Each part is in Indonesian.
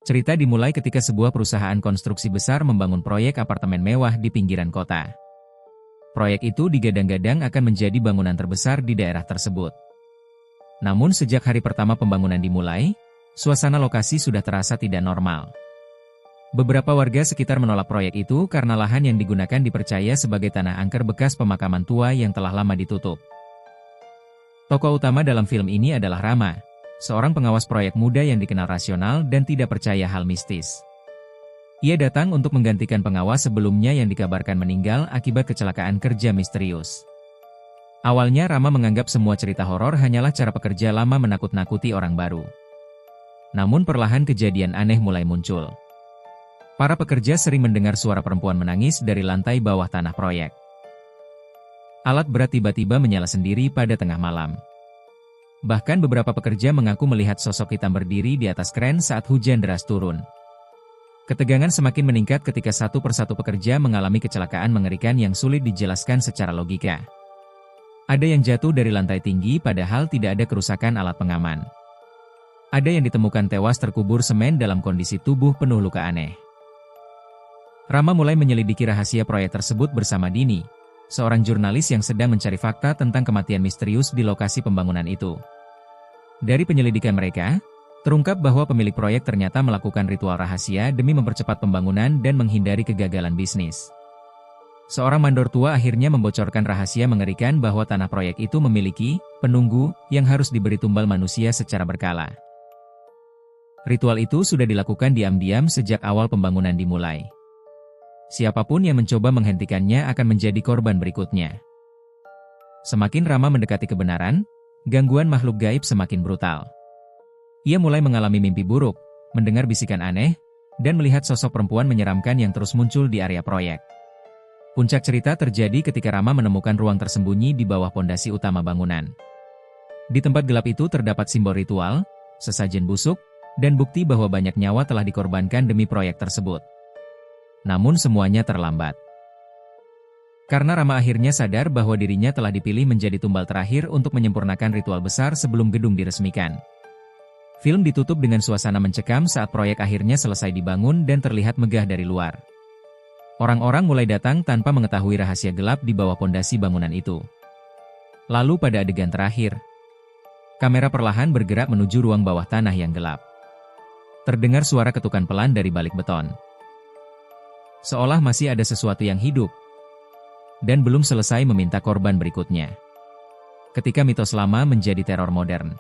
Cerita dimulai ketika sebuah perusahaan konstruksi besar membangun proyek apartemen mewah di pinggiran kota. Proyek itu digadang-gadang akan menjadi bangunan terbesar di daerah tersebut. Namun sejak hari pertama pembangunan dimulai, suasana lokasi sudah terasa tidak normal. Beberapa warga sekitar menolak proyek itu karena lahan yang digunakan dipercaya sebagai tanah angker bekas pemakaman tua yang telah lama ditutup. Tokoh utama dalam film ini adalah Rama, seorang pengawas proyek muda yang dikenal rasional dan tidak percaya hal mistis. Ia datang untuk menggantikan pengawas sebelumnya yang dikabarkan meninggal akibat kecelakaan kerja misterius. Awalnya Rama menganggap semua cerita horor hanyalah cara pekerja lama menakut-nakuti orang baru. Namun perlahan kejadian aneh mulai muncul. Para pekerja sering mendengar suara perempuan menangis dari lantai bawah tanah proyek. Alat berat tiba-tiba menyala sendiri pada tengah malam. Bahkan beberapa pekerja mengaku melihat sosok hitam berdiri di atas kren saat hujan deras turun. Ketegangan semakin meningkat ketika satu persatu pekerja mengalami kecelakaan mengerikan yang sulit dijelaskan secara logika. Ada yang jatuh dari lantai tinggi padahal tidak ada kerusakan alat pengaman. Ada yang ditemukan tewas terkubur semen dalam kondisi tubuh penuh luka aneh. Rama mulai menyelidiki rahasia proyek tersebut bersama Dini, seorang jurnalis yang sedang mencari fakta tentang kematian misterius di lokasi pembangunan itu. Dari penyelidikan mereka, terungkap bahwa pemilik proyek ternyata melakukan ritual rahasia demi mempercepat pembangunan dan menghindari kegagalan bisnis. Seorang mandor tua akhirnya membocorkan rahasia mengerikan bahwa tanah proyek itu memiliki penunggu yang harus diberi tumbal manusia secara berkala. Ritual itu sudah dilakukan diam-diam sejak awal pembangunan dimulai. Siapapun yang mencoba menghentikannya akan menjadi korban berikutnya. Semakin Rama mendekati kebenaran, gangguan makhluk gaib semakin brutal. Ia mulai mengalami mimpi buruk, mendengar bisikan aneh, dan melihat sosok perempuan menyeramkan yang terus muncul di area proyek. Puncak cerita terjadi ketika Rama menemukan ruang tersembunyi di bawah pondasi utama bangunan. Di tempat gelap itu terdapat simbol ritual, sesajen busuk, dan bukti bahwa banyak nyawa telah dikorbankan demi proyek tersebut. Namun semuanya terlambat. Karena Rama akhirnya sadar bahwa dirinya telah dipilih menjadi tumbal terakhir untuk menyempurnakan ritual besar sebelum gedung diresmikan. Film ditutup dengan suasana mencekam saat proyek akhirnya selesai dibangun dan terlihat megah dari luar. Orang-orang mulai datang tanpa mengetahui rahasia gelap di bawah pondasi bangunan itu. Lalu pada adegan terakhir, kamera perlahan bergerak menuju ruang bawah tanah yang gelap. Terdengar suara ketukan pelan dari balik beton. Seolah masih ada sesuatu yang hidup, dan belum selesai meminta korban berikutnya. Ketika mitos lama menjadi teror modern.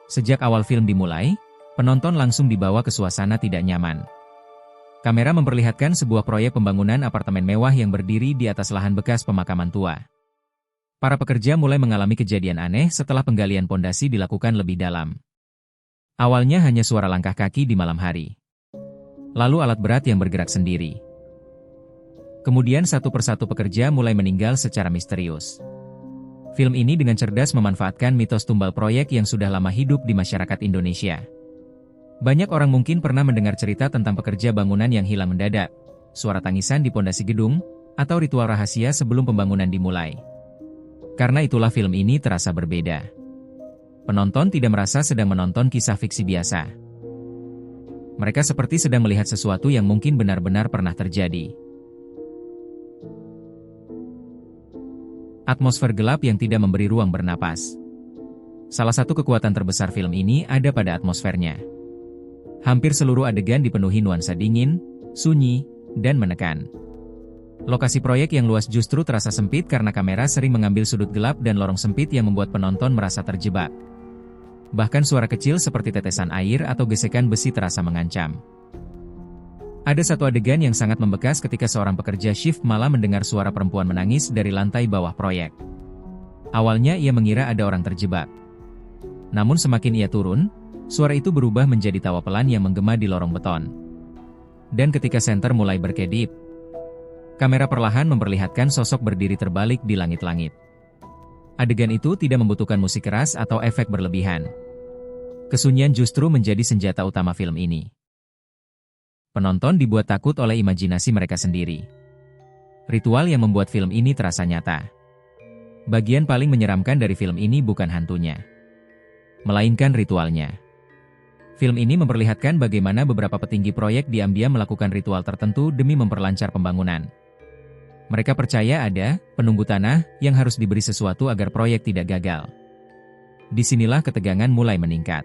Sejak awal film dimulai, penonton langsung dibawa ke suasana tidak nyaman. Kamera memperlihatkan sebuah proyek pembangunan apartemen mewah yang berdiri di atas lahan bekas pemakaman tua. Para pekerja mulai mengalami kejadian aneh setelah penggalian pondasi dilakukan lebih dalam. Awalnya hanya suara langkah kaki di malam hari. Lalu alat berat yang bergerak sendiri. Kemudian satu persatu pekerja mulai meninggal secara misterius. Film ini dengan cerdas memanfaatkan mitos tumbal proyek yang sudah lama hidup di masyarakat Indonesia. Banyak orang mungkin pernah mendengar cerita tentang pekerja bangunan yang hilang mendadak, suara tangisan di pondasi gedung, atau ritual rahasia sebelum pembangunan dimulai. Karena itulah film ini terasa berbeda. Penonton tidak merasa sedang menonton kisah fiksi biasa. Mereka seperti sedang melihat sesuatu yang mungkin benar-benar pernah terjadi. Atmosfer gelap yang tidak memberi ruang bernapas. Salah satu kekuatan terbesar film ini ada pada atmosfernya. Hampir seluruh adegan dipenuhi nuansa dingin, sunyi, dan menekan. Lokasi proyek yang luas justru terasa sempit karena kamera sering mengambil sudut gelap dan lorong sempit yang membuat penonton merasa terjebak. Bahkan suara kecil seperti tetesan air atau gesekan besi terasa mengancam. Ada satu adegan yang sangat membekas ketika seorang pekerja shift malah mendengar suara perempuan menangis dari lantai bawah proyek. Awalnya ia mengira ada orang terjebak. Namun semakin ia turun, suara itu berubah menjadi tawa pelan yang menggema di lorong beton. Dan ketika senter mulai berkedip, kamera perlahan memperlihatkan sosok berdiri terbalik di langit-langit. Adegan itu tidak membutuhkan musik keras atau efek berlebihan. Kesunyian justru menjadi senjata utama film ini. Penonton dibuat takut oleh imajinasi mereka sendiri. Ritual yang membuat film ini terasa nyata. Bagian paling menyeramkan dari film ini bukan hantunya, melainkan ritualnya. Film ini memperlihatkan bagaimana beberapa petinggi proyek di Ambia melakukan ritual tertentu demi memperlancar pembangunan. Mereka percaya ada penunggu tanah yang harus diberi sesuatu agar proyek tidak gagal. Disinilah ketegangan mulai meningkat.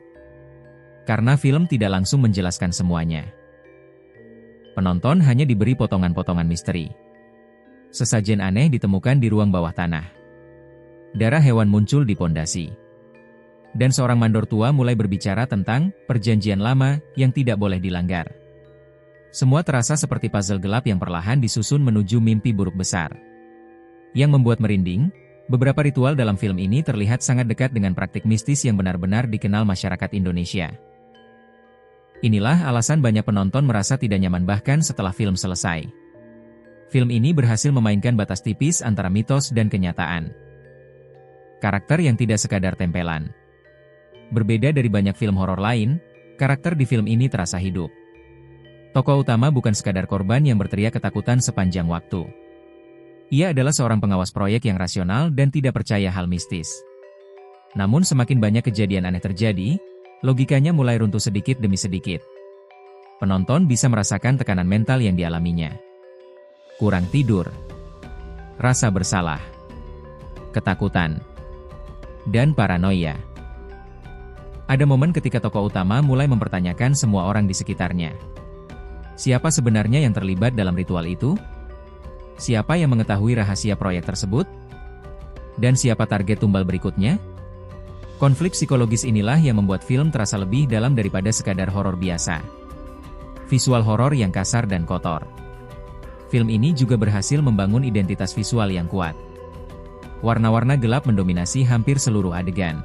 Karena film tidak langsung menjelaskan semuanya. Penonton hanya diberi potongan-potongan misteri. Sesajen aneh ditemukan di ruang bawah tanah. Darah hewan muncul di pondasi. Dan seorang mandor tua mulai berbicara tentang perjanjian lama yang tidak boleh dilanggar. Semua terasa seperti puzzle gelap yang perlahan disusun menuju mimpi buruk besar. Yang membuat merinding, beberapa ritual dalam film ini terlihat sangat dekat dengan praktik mistis yang benar-benar dikenal masyarakat Indonesia. Inilah alasan banyak penonton merasa tidak nyaman bahkan setelah film selesai. Film ini berhasil memainkan batas tipis antara mitos dan kenyataan. Karakter yang tidak sekadar tempelan. Berbeda dari banyak film horor lain, karakter di film ini terasa hidup. Tokoh utama bukan sekadar korban yang berteriak ketakutan sepanjang waktu. Ia adalah seorang pengawas proyek yang rasional dan tidak percaya hal mistis. Namun semakin banyak kejadian aneh terjadi, logikanya mulai runtuh sedikit demi sedikit. Penonton bisa merasakan tekanan mental yang dialaminya. Kurang tidur, rasa bersalah, ketakutan, dan paranoia. Ada momen ketika tokoh utama mulai mempertanyakan semua orang di sekitarnya. Siapa sebenarnya yang terlibat dalam ritual itu? Siapa yang mengetahui rahasia proyek tersebut? Dan siapa target tumbal berikutnya? Konflik psikologis inilah yang membuat film terasa lebih dalam daripada sekadar horor biasa. Visual horor yang kasar dan kotor. Film ini juga berhasil membangun identitas visual yang kuat. Warna-warna gelap mendominasi hampir seluruh adegan.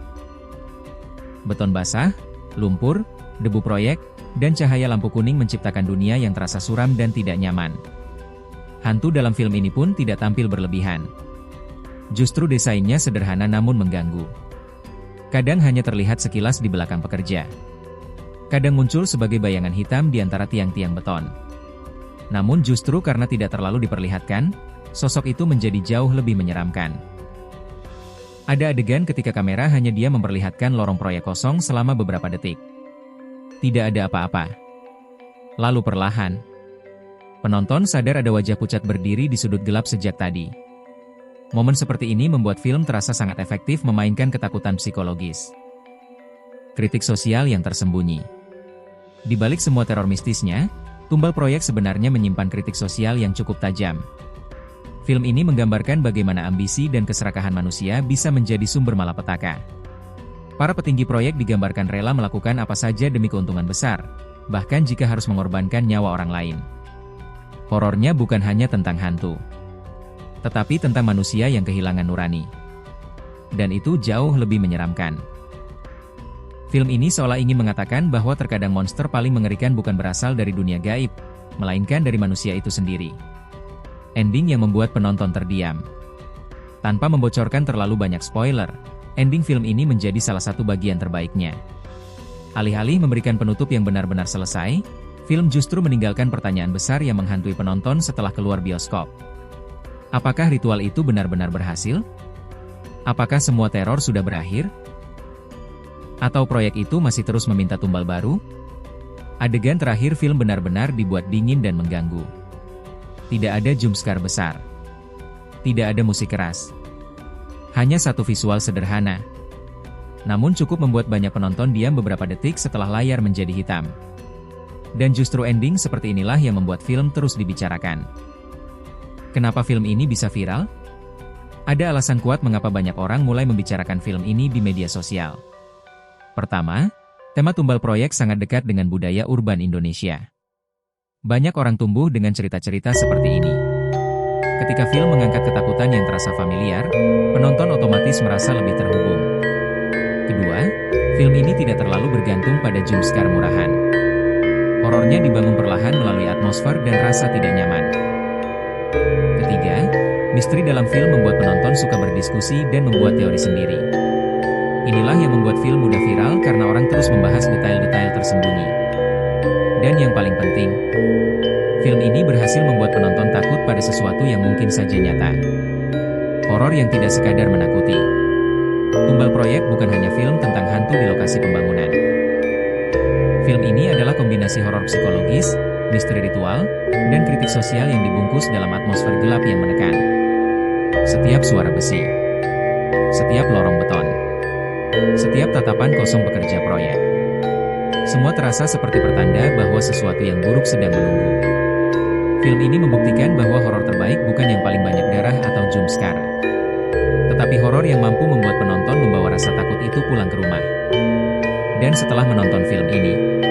Beton basah, lumpur, debu proyek, dan cahaya lampu kuning menciptakan dunia yang terasa suram dan tidak nyaman. Hantu dalam film ini pun tidak tampil berlebihan. Justru desainnya sederhana namun mengganggu. Kadang hanya terlihat sekilas di belakang pekerja. Kadang muncul sebagai bayangan hitam di antara tiang-tiang beton. Namun justru karena tidak terlalu diperlihatkan, sosok itu menjadi jauh lebih menyeramkan. Ada adegan ketika kamera hanya dia memperlihatkan lorong proyek kosong selama beberapa detik. Tidak ada apa-apa. Lalu perlahan, penonton sadar ada wajah pucat berdiri di sudut gelap sejak tadi. Momen seperti ini membuat film terasa sangat efektif memainkan ketakutan psikologis. Kritik sosial yang tersembunyi. Di balik semua teror mistisnya, tumbal proyek sebenarnya menyimpan kritik sosial yang cukup tajam. Film ini menggambarkan bagaimana ambisi dan keserakahan manusia bisa menjadi sumber malapetaka. Para petinggi proyek digambarkan rela melakukan apa saja demi keuntungan besar, bahkan jika harus mengorbankan nyawa orang lain. Horornya bukan hanya tentang hantu, tetapi tentang manusia yang kehilangan nurani. Dan itu jauh lebih menyeramkan. Film ini seolah ingin mengatakan bahwa terkadang monster paling mengerikan bukan berasal dari dunia gaib, melainkan dari manusia itu sendiri. Ending yang membuat penonton terdiam. Tanpa membocorkan terlalu banyak spoiler, ending film ini menjadi salah satu bagian terbaiknya. Alih-alih memberikan penutup yang benar-benar selesai, film justru meninggalkan pertanyaan besar yang menghantui penonton setelah keluar bioskop. Apakah ritual itu benar-benar berhasil? Apakah semua teror sudah berakhir? Atau proyek itu masih terus meminta tumbal baru? Adegan terakhir film benar-benar dibuat dingin dan mengganggu. Tidak ada jumpscare besar. Tidak ada musik keras. Hanya satu visual sederhana. Namun cukup membuat banyak penonton diam beberapa detik setelah layar menjadi hitam. Dan justru ending seperti inilah yang membuat film terus dibicarakan. Kenapa film ini bisa viral? Ada alasan kuat mengapa banyak orang mulai membicarakan film ini di media sosial. Pertama, tema tumbal proyek sangat dekat dengan budaya urban Indonesia. Banyak orang tumbuh dengan cerita-cerita seperti ini. Ketika film mengangkat ketakutan yang terasa familiar, penonton otomatis merasa lebih terhubung. Kedua, film ini tidak terlalu bergantung pada jumpscare murahan. Horornya dibangun perlahan melalui atmosfer dan rasa tidak nyaman. Ketiga, misteri dalam film membuat penonton suka berdiskusi dan membuat teori sendiri. Inilah yang membuat film mudah viral karena orang terus membahas detail-detail tersembunyi. Dan yang paling penting, film ini berhasil membuat penonton takut pada sesuatu yang mungkin saja nyata. Horor yang tidak sekadar menakuti. Tumbal proyek bukan hanya film tentang hantu di lokasi pembangunan. Film ini adalah kombinasi horor psikologis, misteri ritual, dan kritik sosial yang dibungkus dalam atmosfer gelap yang menekan. Setiap suara besi, setiap lorong beton, setiap tatapan kosong pekerja proyek, semua terasa seperti pertanda bahwa sesuatu yang buruk sedang menunggu. Film ini membuktikan bahwa horor terbaik bukan yang paling banyak darah atau jump scare, tetapi horor yang mampu membuat penonton membawa rasa takut itu pulang ke rumah. Dan setelah menonton film ini,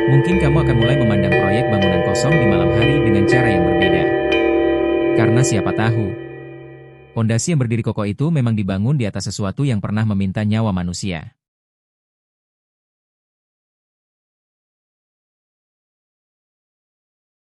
mungkin kamu akan mulai memandang proyek bangunan kosong di malam hari dengan cara yang berbeda. Karena siapa tahu, pondasi yang berdiri kokoh itu memang dibangun di atas sesuatu yang pernah meminta nyawa manusia.